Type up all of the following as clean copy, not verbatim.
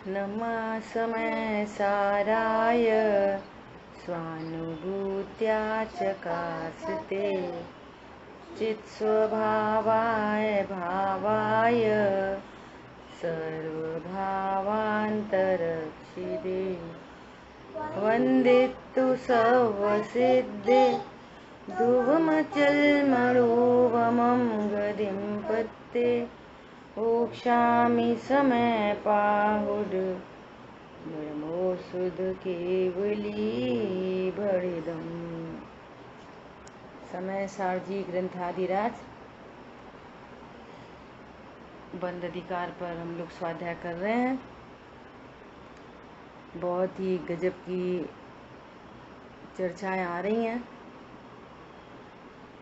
नमा समय साराय स्वानुभूत्या चकास्ते चित्स्वभावाय भावाय सर्वभावान्तरक्षिदे वन्दितु सर्वसिद्धे ध्रुवमचलमणोवमं गतिं पत्ते ओक्ष्यामि समयपाहुड ब्रह्मोऽसुध केवली भणिदम्। समय सारजी ग्रंथादिराज बंद अधिकार पर हम लोग स्वाध्याय कर रहे हैं। बहुत ही गजब की चर्चाएं आ रही हैं।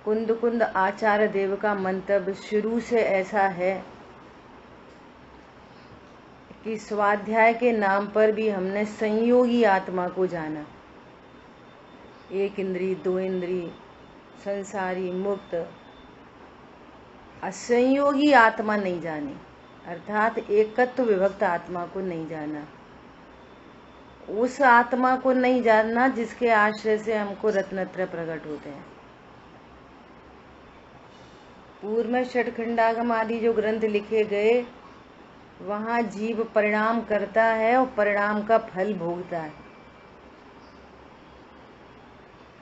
कुंद कुंद आचार्य देव का मंतव्य शुरू से ऐसा है कि स्वाध्याय के नाम पर भी हमने संयोगी आत्मा को जाना। एक इंद्री, दो इंद्री, संसारी, मुक्त, असंयोगी आत्मा नहीं जानी, अर्थात एकत्व विभक्त आत्मा को नहीं जाना। उस आत्मा को नहीं जानना जिसके आश्रय से हमको रत्नत्रय प्रकट होते हैं। पूर्व में षटखंडागम आदि जो ग्रंथ लिखे गए, वहां जीव परिणाम करता है और परिणाम का फल भोगता है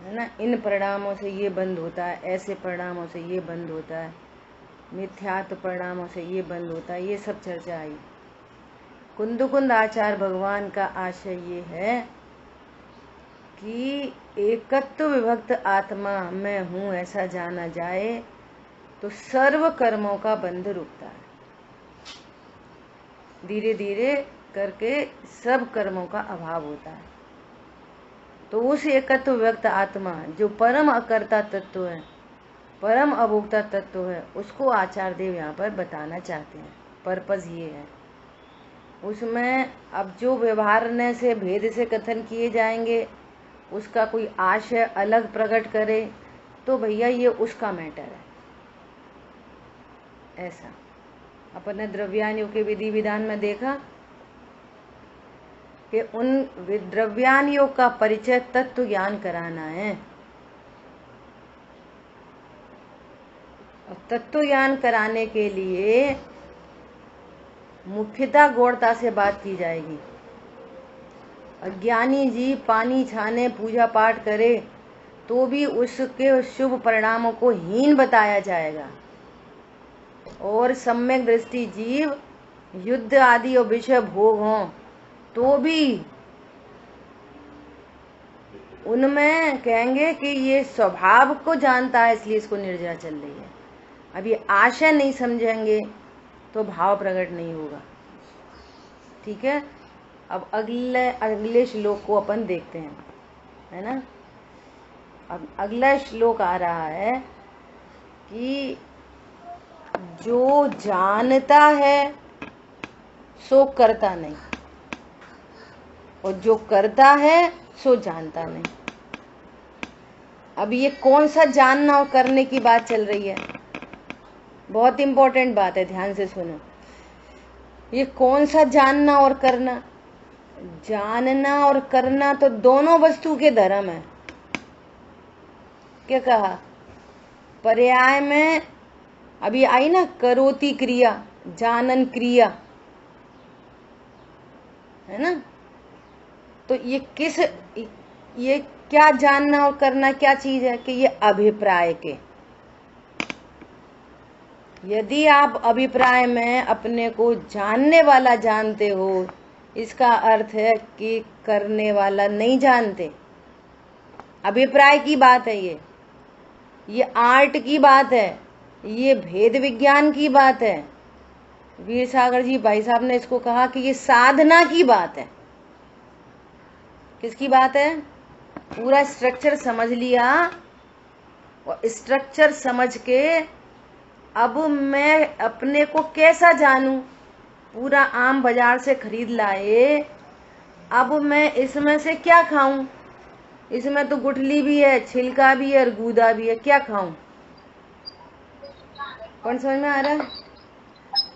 ना। इन परिणामों से ये बंद होता है, ऐसे परिणामों से ये बंद होता है, मिथ्यात्व परिणामों से ये बंद होता है, ये सब चर्चा आई। कुंद कुंद आचार्य भगवान का आशय ये है कि एकत्व विभक्त आत्मा मैं हूँ ऐसा जाना जाए तो सर्व कर्मों का बंध रुकता है। धीरे धीरे करके सब कर्मों का अभाव होता है। तो उस एकत्व विभक्त आत्मा जो परम अकर्ता तत्व है, परम अभोक्ता तत्व है, उसको आचार्य देव यहाँ पर बताना चाहते हैं। पर्पस ये है। उसमें अब जो व्यवहारने से भेद से कथन किए जाएंगे, उसका कोई आशय अलग प्रकट करे तो भैया ये उसका मैटर है। ऐसा अपन ने द्रव्यान योग के विधि विधान में देखा कि उन द्रव्यान योग का परिचय तत्व ज्ञान कराना है। और तत्व ज्ञान कराने के लिए मुख्यतः गौरता से बात की जाएगी। अज्ञानी जी पानी छाने पूजा पाठ करे तो भी उसके शुभ परिणामों को हीन बताया जाएगा। और सम्यक दृष्टि जीव युद्ध आदि और विषय भोग हों तो भी उनमें कहेंगे कि ये स्वभाव को जानता है इसलिए इसको निर्जरा चल रही है। अब ये आशय नहीं समझेंगे तो भाव प्रकट नहीं होगा। ठीक है। अब अगले श्लोक को अपन देखते हैं, है ना। अब अगला श्लोक आ रहा है कि जो जानता है सो करता नहीं, और जो करता है सो जानता नहीं। अब ये कौन सा जानना और करने की बात चल रही है? बहुत इंपॉर्टेंट बात है, ध्यान से सुनो। ये कौन सा जानना और करना? जानना और करना तो दोनों वस्तु के धर्म है। क्या कहा? पर्याय में अभी आई ना, करोति क्रिया, जानन क्रिया, है ना। तो ये क्या जानना और करना क्या चीज है कि ये अभिप्राय के। यदि आप अभिप्राय में अपने को जानने वाला जानते हो, इसका अर्थ है कि करने वाला नहीं जानते। अभिप्राय की बात है ये आर्ट की बात है, ये भेद विज्ञान की बात है। वीर सागर जी भाई साहब ने इसको कहा कि ये साधना की बात है। किसकी बात है? पूरा स्ट्रक्चर समझ लिया, और स्ट्रक्चर समझ के अब मैं अपने को कैसा जानूं? पूरा आम बाजार से खरीद लाए, अब मैं इसमें से क्या खाऊं? इसमें तो गुठली भी है, छिलका भी है और गूदा भी है, क्या खाऊं? कौन समझ में आ रहा है?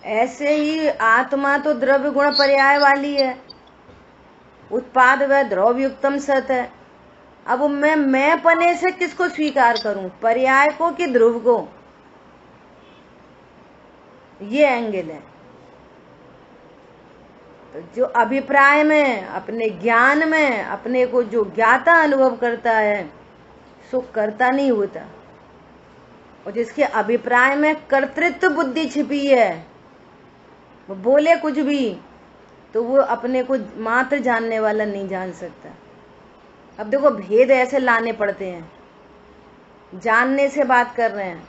ऐसे ही आत्मा तो द्रव्य गुण पर्याय वाली है, उत्पाद व द्रव्य युक्तम सत है। अब मैं पने से किसको स्वीकार करूं, पर्याय को कि ध्रुव को? ये एंगल है। तो जो अभिप्राय में, अपने ज्ञान में अपने को जो ज्ञाता अनुभव करता है सो कर्ता नहीं होता, और जिसके अभिप्राय में कर्तृत्व बुद्धि छिपी है, वो बोले कुछ भी तो वो अपने को मात्र जानने वाला नहीं जान सकता। अब देखो भेद ऐसे लाने पड़ते हैं, जानने से बात कर रहे हैं,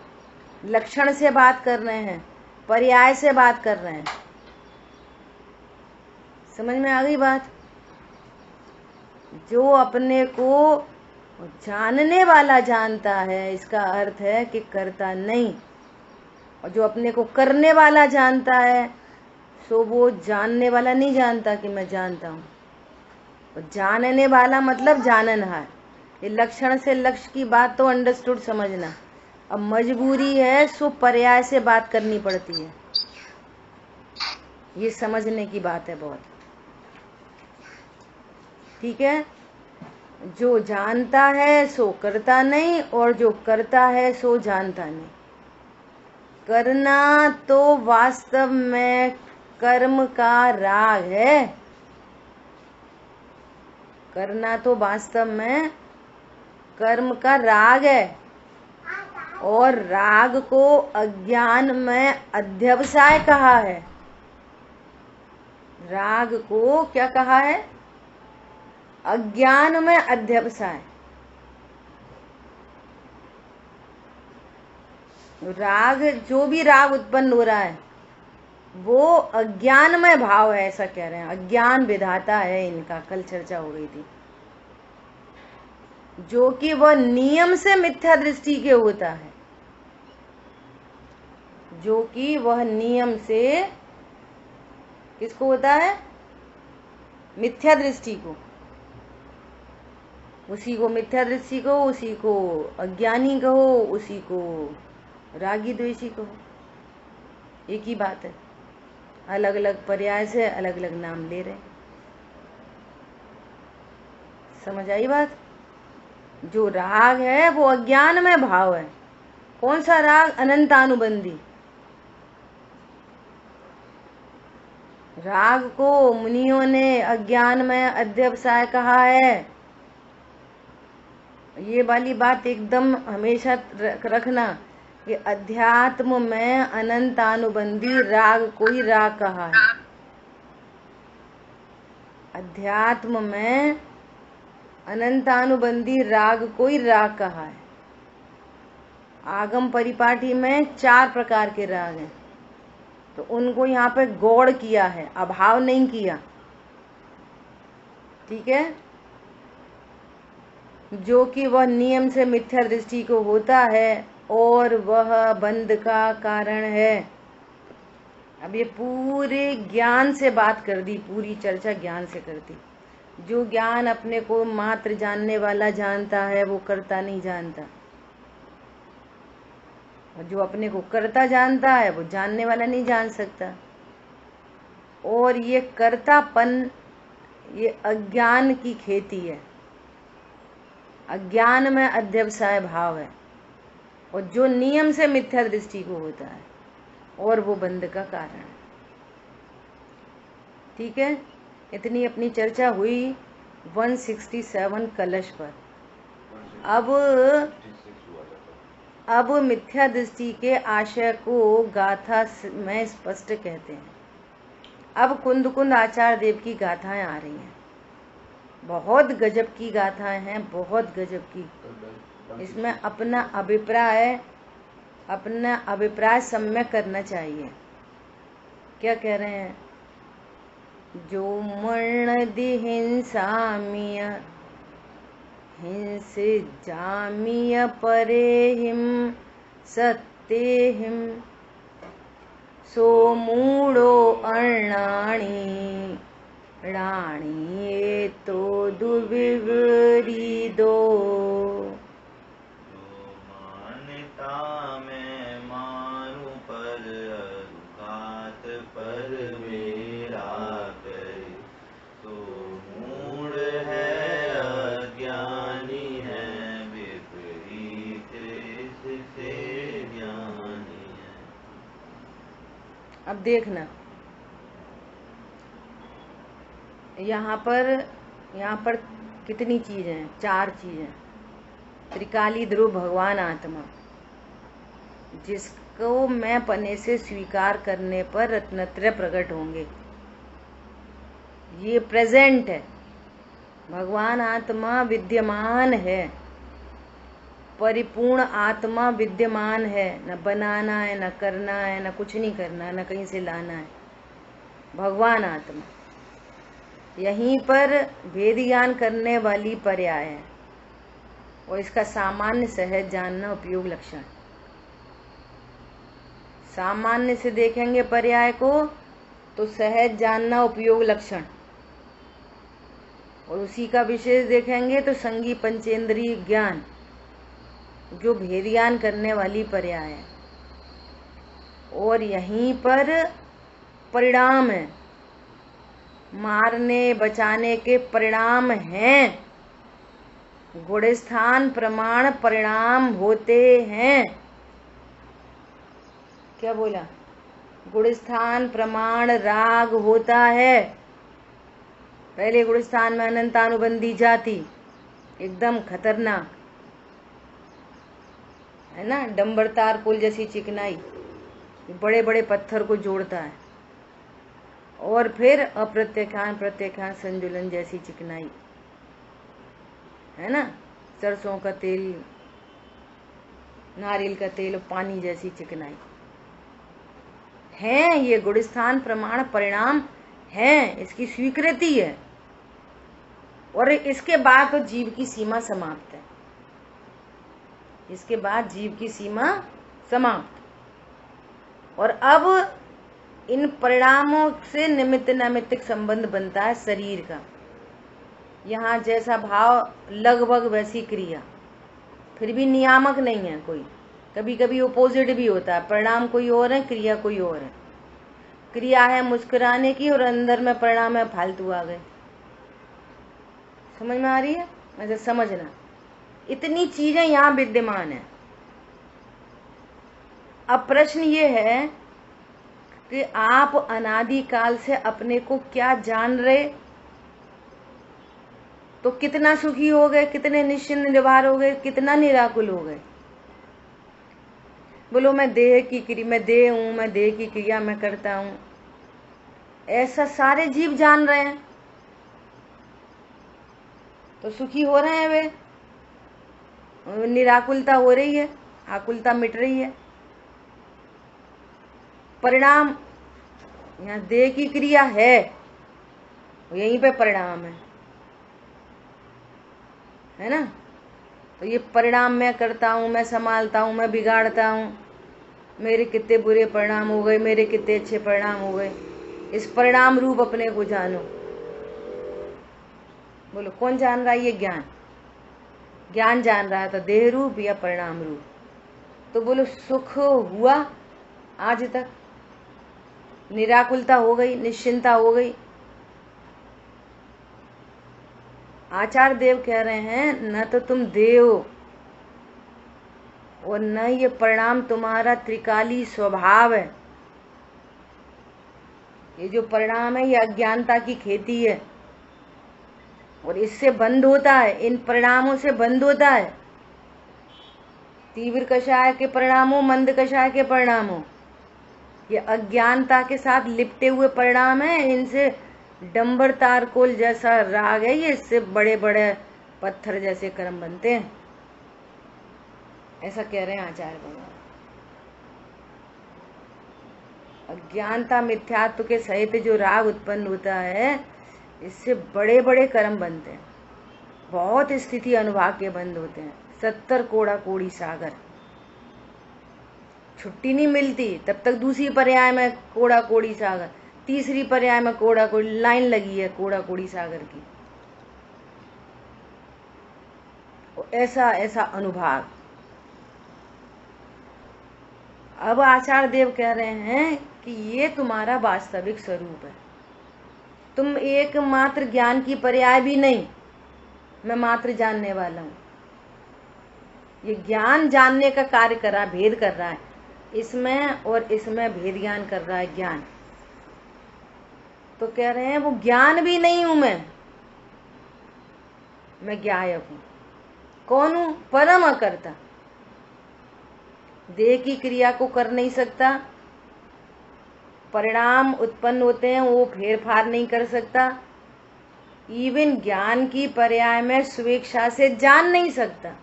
लक्षण से बात कर रहे हैं, पर्याय से बात कर रहे हैं। समझ में आ गई बात? जो अपने को जानने वाला जानता है, इसका अर्थ है कि करता नहीं, और जो अपने को करने वाला जानता है सो वो जानने वाला नहीं जानता कि मैं जानता हूँ। और जानने वाला मतलब जाननहार। ये लक्षण से लक्ष्य की बात तो अंडरस्टूड समझना। अब मजबूरी है सो पर्याय से बात करनी पड़ती है, ये समझने की बात है बहुत। ठीक है? जो जानता है सो करता नहीं, और जो करता है सो जानता नहीं। करना तो वास्तव में कर्म का राग है, करना तो वास्तव में कर्म का राग है, और राग को अज्ञान में अध्यवसाय कहा है। राग को क्या कहा है? अज्ञान में अध्यवसाय। राग, जो भी राग उत्पन्न हो रहा है वो अज्ञानमय भाव है, ऐसा कह रहे हैं। अज्ञान विधाता है इनका, कल चर्चा हो गई थी। जो कि वह नियम से मिथ्या दृष्टि के होता है, जो कि वह नियम से किसको होता है? मिथ्या दृष्टि को। उसी को मिथ्या दृष्टि कहो, उसी को अज्ञानी कहो, उसी को रागी द्वेषी कहो, एक ही बात है। अलग अलग पर्याय से अलग अलग नाम ले रहे। समझ आई बात? जो राग है वो अज्ञान में भाव है। कौन सा राग? अनंतानुबंधी राग को मुनियों ने अज्ञान में अध्यवसाय कहा है। ये वाली बात एकदम हमेशा रखना कि अध्यात्म में अनंतानुबंधी राग को ही राग कहा है। अध्यात्म में अनंतानुबंधी राग को ही राग कहा है। आगम परिपाटी में 4 प्रकार के राग हैं, तो उनको यहाँ पे गौड़ किया है, अभाव नहीं किया। ठीक है? जो कि वह नियम से मिथ्या दृष्टि को होता है और वह बंध का कारण है। अब ये पूरे ज्ञान से बात कर दी, पूरी चर्चा ज्ञान से कर दी। जो ज्ञान अपने को मात्र जानने वाला जानता है वो कर्ता नहीं जानता, और जो अपने को कर्ता जानता है वो जानने वाला नहीं जान सकता। और ये कर्तापन ये अज्ञान की खेती है, अज्ञान में अध्यवसाय भाव है, और जो नियम से मिथ्या दृष्टि को होता है, और वो बंध का कारण है। ठीक है? इतनी अपनी चर्चा हुई 167 कलश पर। अब मिथ्या दृष्टि के आशय को गाथा में स्पष्ट कहते हैं। अब कुंद कुंद आचार्य देव की गाथाएं आ रही हैं, बहुत गजब की गाथाएं हैं, बहुत गजब की। इसमें अपना अभिप्राय सम्यक करना चाहिए। क्या कह रहे हैं? जो मर्ण दिहिंसामिय हिंस जामिय परेहिम सत्तेहिम सो मूढ़ो अर्णाणी राणी ये तो दुर्विवरी दो। मान्यता में मारू पर अरुघात देखना, यहाँ पर कितनी चीजें हैं? 4 चीजें। त्रिकाली ध्रुव भगवान आत्मा, जिसको मैं पने से स्वीकार करने पर रत्नत्रय प्रकट होंगे। ये प्रेजेंट है, भगवान आत्मा विद्यमान है, परिपूर्ण आत्मा विद्यमान है। न बनाना है, न करना है, न कुछ नहीं करना, न कहीं से लाना है। भगवान आत्मा यहीं पर भेद ज्ञान करने वाली पर्याय है, और इसका सामान्य सहज जानना उपयोग लक्षण। सामान्य से देखेंगे पर्याय को तो सहज जानना उपयोग लक्षण, और उसी का विशेष देखेंगे तो संगी पंचेंद्रिय ज्ञान, जो भेद ज्ञान करने वाली पर्याय है। और यहीं पर परिणाम है, मारने बचाने के परिणाम हैं। गुणस्थान प्रमाण परिणाम होते हैं। क्या बोला? गुणस्थान प्रमाण राग होता है। पहले गुणस्थान में अनंतानुबंधी जाति, एकदम खतरनाक है ना, डंबर तार पुल जैसी चिकनाई, बड़े बड़े पत्थर को जोड़ता है। और फिर अप्रत्याख्यान प्रत्याख्यान संजुलन जैसी चिकनाई है ना, सरसों का तेल, नारियल का तेल, पानी जैसी चिकनाई है। ये गुणस्थान प्रमाण परिणाम है, इसकी स्वीकृति है। और इसके बाद तो जीव की सीमा समाप्त है। इसके बाद जीव की सीमा समाप्त। और अब इन परिणामों से निमित्त नैमित्तिक संबंध बनता है शरीर का। यहाँ जैसा भाव लगभग वैसी क्रिया, फिर भी नियामक नहीं है कोई। कभी कभी अपोजिट भी होता है, परिणाम कोई और है, क्रिया कोई और है। क्रिया है मुस्कुराने की और अंदर में परिणाम है फालतू आ गए। समझ में आ रही है? ऐसे समझना, इतनी चीजें यहाँ विद्यमान है। अब प्रश्न ये है कि आप अनादिकाल से अपने को क्या जान रहे, तो कितना सुखी हो गए, कितने निश्चिंत निर्भर हो गए, कितना निराकुल हो गए। बोलो मैं देह की क्रिया, मैं देह हूं, मैं देह की क्रिया मैं करता हूं, ऐसा सारे जीव जान रहे हैं, तो सुखी हो रहे हैं वे। निराकुलता हो रही है, आकुलता मिट रही है। परिणाम, यहाँ देह की क्रिया है, यहीं पे परिणाम है ना। तो ये परिणाम मैं करता हूँ, मैं संभालता हूँ, मैं बिगाड़ता हूँ, मेरे कितने बुरे परिणाम हो गए, मेरे कितने अच्छे परिणाम हो गए। इस परिणाम रूप अपने को जानो। बोलो कौन जान रहा है? ये ज्ञान, ज्ञान जान रहा है। तो देह रूप या परिणाम रूप। तो बोलो सुख हुआ आज तक, निराकुलता हो गई, निश्चिंता हो गई। आचार्य देव कह रहे हैं न तो तुम देह हो और न ये परिणाम तुम्हारा त्रिकाली स्वभाव है। ये जो परिणाम है ये अज्ञानता की खेती है, और इससे बंद होता है, इन परिणामों से बंद होता है। तीव्र कषाय के परिणामों, मंद कषाय के परिणामों, ये अज्ञानता के साथ लिपटे हुए परिणाम है। इनसे डंबर तारकोल जैसा राग है, ये इससे बड़े बड़े पत्थर जैसे कर्म बनते हैं। ऐसा कह रहे हैं आचार्य भगवान। अज्ञानता मिथ्यात्व के सहित जो राग उत्पन्न होता है, इससे बड़े बड़े कर्म बनते हैं, बहुत स्थिति अनुभाग के बंद होते हैं। 70 कोड़ा कोड़ी सागर, छुट्टी नहीं मिलती तब तक दूसरी पर्याय में कोड़ा कोड़ी सागर, तीसरी पर्याय में कोड़ा कोड़ी, लाइन लगी है कोड़ा कोड़ी सागर की। ऐसा ऐसा अनुभाग। अब आचार्य देव कह रहे हैं कि ये तुम्हारा वास्तविक स्वरूप है। तुम एकमात्र ज्ञान की पर्याय भी नहीं, मैं मात्र जानने वाला हूं। ये ज्ञान जानने का कार्य कर रहा है, भेद कर रहा है। इसमें और इसमें भेद ज्ञान कर रहा है ज्ञान। तो कह रहे हैं वो ज्ञान भी नहीं हूं मैं ज्ञायक हूं। कौन हूं? परम अकर्ता। देह की क्रिया को कर नहीं सकता, परिणाम उत्पन्न होते हैं वो फेर फार नहीं कर सकता, इवन ज्ञान की पर्याय में स्वेच्छा से जान नहीं सकता।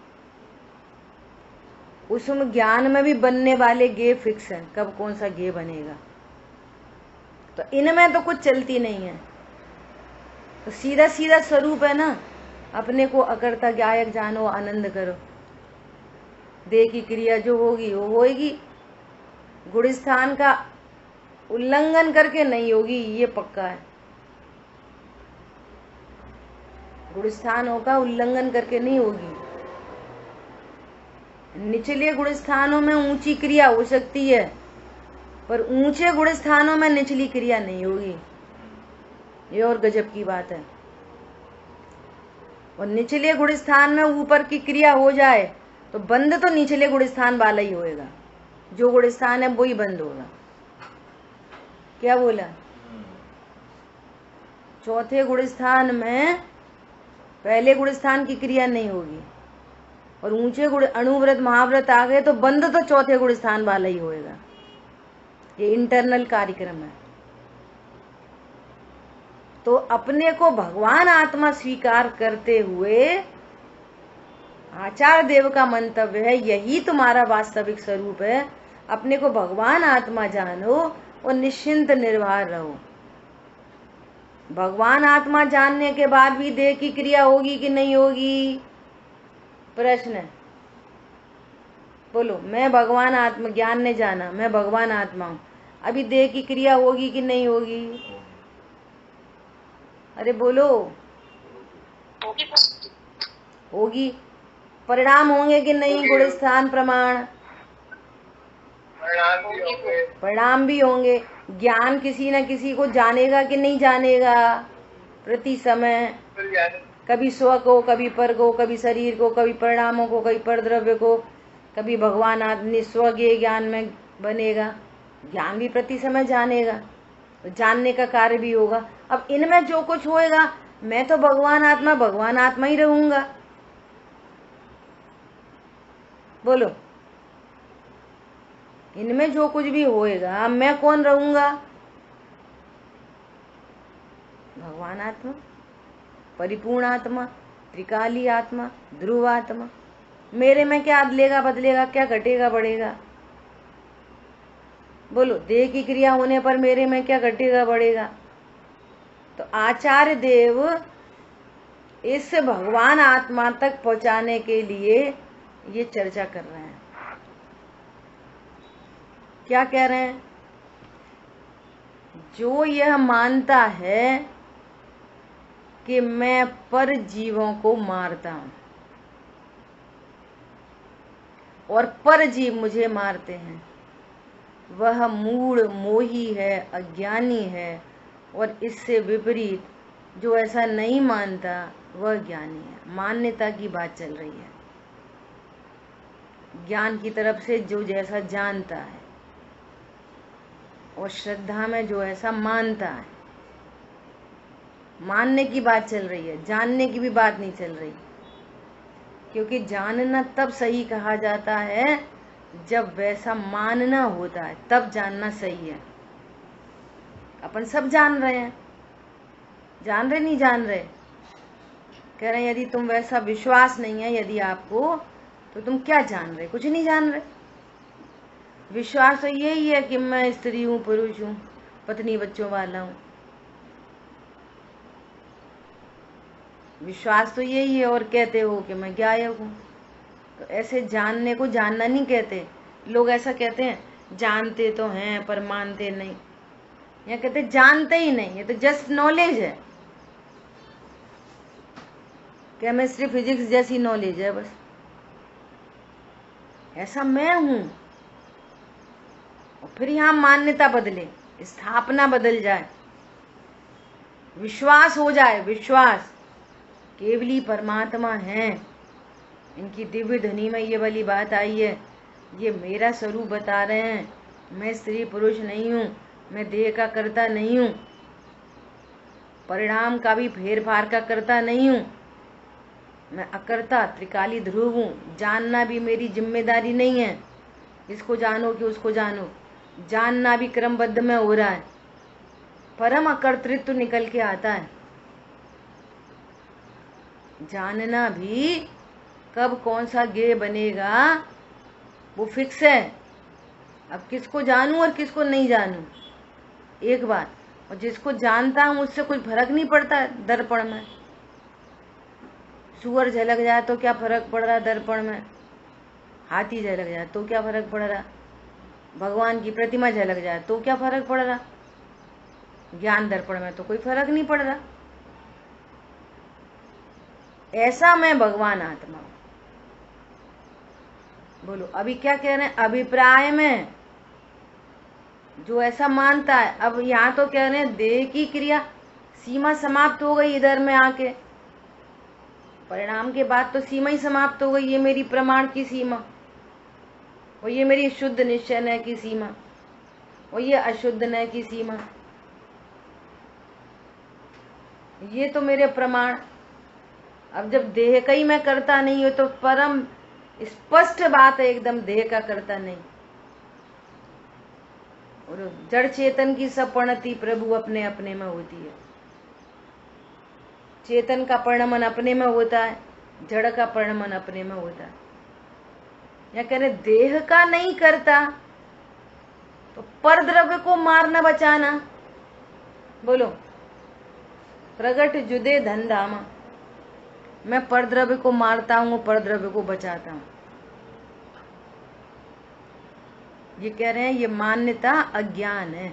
उसमें ज्ञान में भी बनने वाले गे फिक्स है, कब कौन सा गे बनेगा। तो इनमें तो कुछ चलती नहीं है। तो सीधा सीधा स्वरूप है ना, अपने को अकर्ता ज्ञायक जानो, आनंद करो। देह की क्रिया जो होगी वो होगी, गुण स्थान का उल्लंघन करके नहीं होगी, ये पक्का है। गुण स्थानों का उल्लंघन करके नहीं होगी। निचले गुण स्थानों में ऊंची क्रिया हो सकती है, पर ऊंचे गुण स्थानों में निचली क्रिया नहीं होगी। ये और गजब की बात है। और निचले गुण स्थान में ऊपर की क्रिया हो जाए तो बंद तो निचले गुण स्थान वाला ही होएगा, जो गुण स्थान है वो ही बंद होगा। क्या बोला? चौथे गुण स्थान में पहले गुण स्थान की क्रिया नहीं होगी, और ऊंचे गुण अणुव्रत महाव्रत आ गए तो बंद तो चौथे गुण स्थान वाला ही होएगा। ये इंटरनल कार्यक्रम है। तो अपने को भगवान आत्मा स्वीकार करते हुए आचार्य देव का मंतव्य है यही तुम्हारा वास्तविक स्वरूप है। अपने को भगवान आत्मा जानो और निश्चिंत निर्भर रहो। भगवान आत्मा जानने के बाद भी देह की क्रिया होगी कि नहीं होगी? प्रश्न है। बोलो, मैं भगवान आत्मा, ज्ञान ने जाना मैं भगवान आत्मा हूं, अभी देह की क्रिया होगी कि नहीं होगी? अरे बोलो। होगी। परिणाम होंगे कि नहीं? गुण स्थान प्रमाण परिणाम भी होंगे। ज्ञान किसी न किसी को जानेगा कि नहीं जानेगा? प्रति समय कभी स्व को, कभी पर को, कभी शरीर को, कभी परिणामों को, कभी परद्रव्य को, कभी भगवान आत्मा स्वज्ञ ज्ञान में बनेगा। ज्ञान भी प्रति समय जानेगा, तो जानने का कार्य भी होगा। अब इनमें जो कुछ होएगा मैं तो भगवान आत्मा ही रहूंगा। बोलो, इनमें जो कुछ भी होएगा मैं कौन रहूंगा? भगवान आत्मा, परिपूर्ण आत्मा, त्रिकाली आत्मा, ध्रुव आत्मा। मेरे में क्या बदलेगा, क्या घटेगा बढ़ेगा? बोलो, देह की क्रिया होने पर मेरे में क्या घटेगा बढ़ेगा? तो आचार्य देव इस भगवान आत्मा तक पहुंचाने के लिए ये चर्चा कर रहे हैं। क्या कह रहे हैं? जो यह मानता है कि मैं पर जीवों को मारता हूं और पर जीव मुझे मारते हैं, वह मूढ़ मोही है, अज्ञानी है। और इससे विपरीत जो ऐसा नहीं मानता वह ज्ञानी है। मान्यता की बात चल रही है। ज्ञान की तरफ से जो जैसा जानता है और श्रद्धा में जो ऐसा मानता है, मानने की बात चल रही है, जानने की भी बात नहीं चल रही। क्योंकि जानना तब सही कहा जाता है जब वैसा मानना होता है, तब जानना सही है। अपन सब जान रहे हैं, जान रहे नहीं जान रहे? कह रहे हैं यदि तुम वैसा विश्वास नहीं है यदि आपको, तो तुम क्या जान रहे? कुछ नहीं जान रहे। विश्वास तो यही है कि मैं स्त्री हूं, पुरुष हूं, पत्नी बच्चों वाला हूं। विश्वास तो यही है। और कहते हो कि मैं ज्ञायक हूं। तो ऐसे जानने को जानना नहीं कहते। लोग ऐसा कहते हैं जानते तो हैं पर मानते नहीं, या कहते जानते ही नहीं, ये तो जस्ट नॉलेज है, केमिस्ट्री फिजिक्स जैसी नॉलेज है बस। ऐसा मैं हूं। और फिर यहां मान्यता बदले, स्थापना बदल जाए, विश्वास हो जाए, विश्वास केवली परमात्मा है। इनकी दिव्य ध्वनि में ये वाली बात आई है, ये मेरा स्वरूप बता रहे हैं, मैं स्त्री पुरुष नहीं हूं, मैं देह का कर्ता नहीं हूं। परिणाम का भी फेर फार का करता नहीं हूँ। मैं अकर्ता त्रिकाली ध्रुव हूँ। जानना भी मेरी जिम्मेदारी नहीं है, इसको जानो कि उसको जानो। जानना भी क्रमबद्ध में हो रहा है, परम अकर्तृत्व निकल के आता है। जानना भी कब कौन सा गेय बनेगा वो फिक्स है। अब किसको जानूं और किसको नहीं जानूं, एक बात। और जिसको जानता हूं उससे कोई फर्क नहीं पड़ता दर्पण में। सुअर झलक जाए तो क्या फर्क पड़ रहा दर्पण में, हाथी झलक जाए तो क्या फर्क पड़ रहा, भगवान की प्रतिमा झलक जाए तो क्या फर्क पड़ रहा। ज्ञान दर्पण में तो कोई फर्क नहीं पड़ रहा। ऐसा मैं भगवान आत्मा हूं। बोलो अभी क्या कह रहे हैं, अभिप्राय में जो ऐसा मानता है। अब यहाँ तो कह रहे हैं देह की क्रिया सीमा समाप्त हो गई, इधर में आके परिणाम के बाद तो सीमा ही समाप्त हो गई। ये मेरी प्रमाण की सीमा, और ये मेरी शुद्ध निश्चय नय की सीमा, और ये अशुद्ध नय की सीमा, ये तो मेरे प्रमाण। अब जब देह का ही मैं करता नहीं हूं तो परम स्पष्ट बात है एकदम, देह का करता नहीं। और जड़ चेतन की सब परिणति प्रभु अपने अपने में होती है। चेतन का परिणमन अपने में होता है, जड़ का परिणमन अपने में होता है। या कह रहे देह का नहीं करता तो पर द्रव्य को मारना बचाना। बोलो प्रगट जुदे धन धामा, मैं पर द्रव्य को मारता हूं, पर द्रव्य को बचाता हूं। ये कह रहे हैं ये मान्यता अज्ञान है।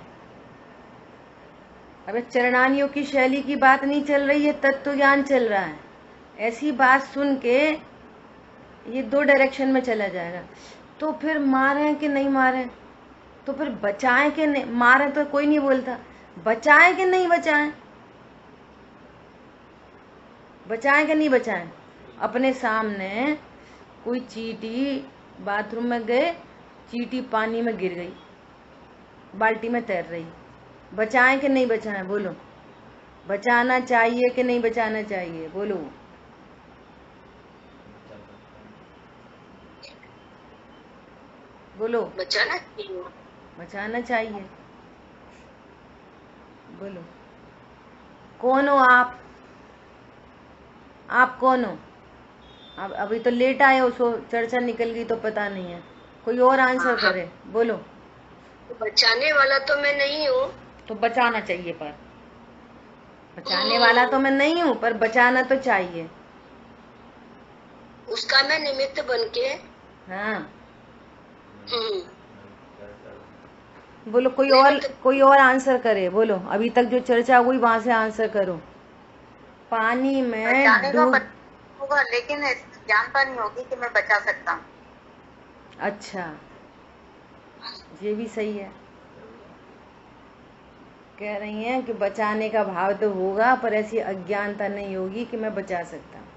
अब चरणानियों की शैली की बात नहीं चल रही है, तत्व ज्ञान चल रहा है। ऐसी बात सुन के ये दो डायरेक्शन में चला जाएगा। तो फिर मारे कि नहीं मारे, तो फिर बचाएं कि नहीं, मारे तो कोई नहीं बोलता, बचाएं कि नहीं बचाएं, बचाएं कि नहीं बचाएं। अपने सामने कोई चींटी, बाथरूम में गए, चींटी पानी में गिर गई, बाल्टी में तैर रही, बचाएं कि नहीं बचाएं। बोलो बचाना चाहिए कि नहीं बचाना चाहिए, बोलो। बोलो बचाना चाहिए, बचाना चाहिए। बोलो कौन हो आप कौन हो? अब अभी तो लेट आए हो, सो चर्चा निकल गई तो पता नहीं है। कोई और आंसर करे, बोलो। बचाने वाला तो मैं नहीं हूँ, तो बचाना चाहिए, पर बचाने वाला तो मैं नहीं हूँ, पर बचाना तो चाहिए। उसका मैं निमित्त बनके। हाँ बोलो कोई और आंसर करे। बोलो अभी तक जो चर्चा हुई वहां से आंसर करो। पानी में डूब होगा, लेकिन जानता नहीं होगी कि मैं बचा सकता हूँ। अच्छा ये भी सही है। कह रही हैं कि बचाने का भाव तो होगा, पर ऐसी अज्ञानता नहीं होगी कि मैं बचा सकता हूँ।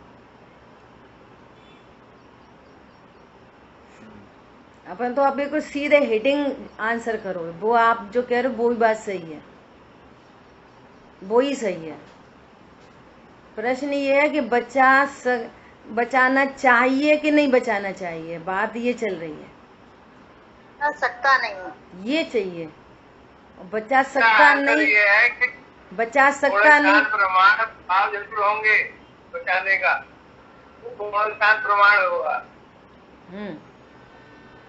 अपन तो आप बिल्कुल सीधे हिटिंग आंसर करो। वो आप जो कह रहे हो वो भी बात सही है, वो ही सही है। प्रश्न ये है कि बचाना चाहिए कि नहीं बचाना चाहिए, बात ये चल रही है। बचा सकता नहीं, ये चाहिए। बचा सकता नहीं, बचा सकता नहीं, प्रमाण भाव जरूर होंगे बचाने का, कौन सा प्रमाण होगा।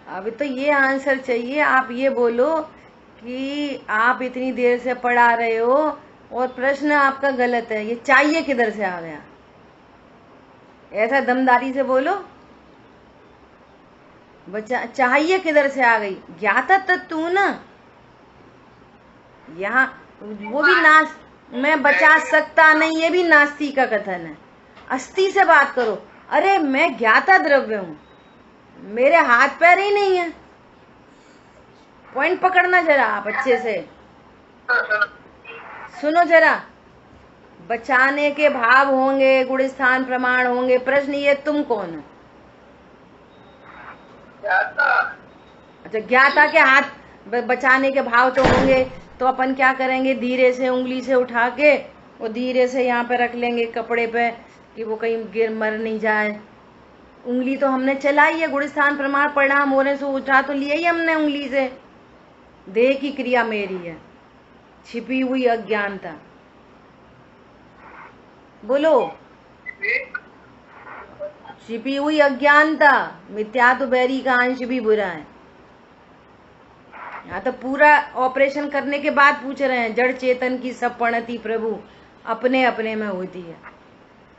अभी तो ये आंसर चाहिए। आप ये बोलो कि आप इतनी देर से पढ़ा रहे हो और प्रश्न आपका गलत है, ये चाहिए किधर से आ गया? ऐसा दमदारी से बोलो, बचा चाहिए किधर से आ गई? ज्ञाता तत्व ना यहाँ, वो भी मैं बचा सकता नहीं, ये भी नास्ती का कथन है। अस्थि से बात करो। अरे मैं ज्ञाता द्रव्य हूं, मेरे हाथ पैर ही नहीं है। पॉइंट पकड़ना जरा आप अच्छे से, सुनो जरा। बचाने के भाव होंगे, गुण स्थान प्रमाण होंगे। प्रश्न ये तुम कौन हो? अच्छा ज्ञाता के हाथ बचाने के भाव तो होंगे, तो अपन क्या करेंगे? धीरे से उंगली से उठा के वो धीरे से यहाँ पे रख लेंगे कपड़े पे कि वो कहीं गिर मर नहीं जाए। उंगली तो हमने चलाई है, गुणस्थान प्रमाण परिणाम होने से उठा तो लिया ही हमने उंगली से। देह की क्रिया मेरी है, छिपी हुई अज्ञानता। बोलो, छिपी हुई अज्ञानता। मिथ्या तो बैरी का अंश भी बुरा है। यहाँ तो पूरा ऑपरेशन करने के बाद पूछ रहे हैं, जड़ चेतन की सब पणति प्रभु अपने अपने में होती है।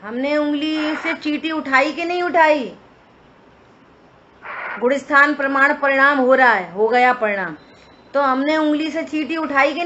हमने उंगली से चींटी उठाई कि नहीं उठाई? गुणस्थान प्रमाण परिणाम हो रहा है, हो गया परिणाम, तो हमने उंगली से चींटी उठाई कि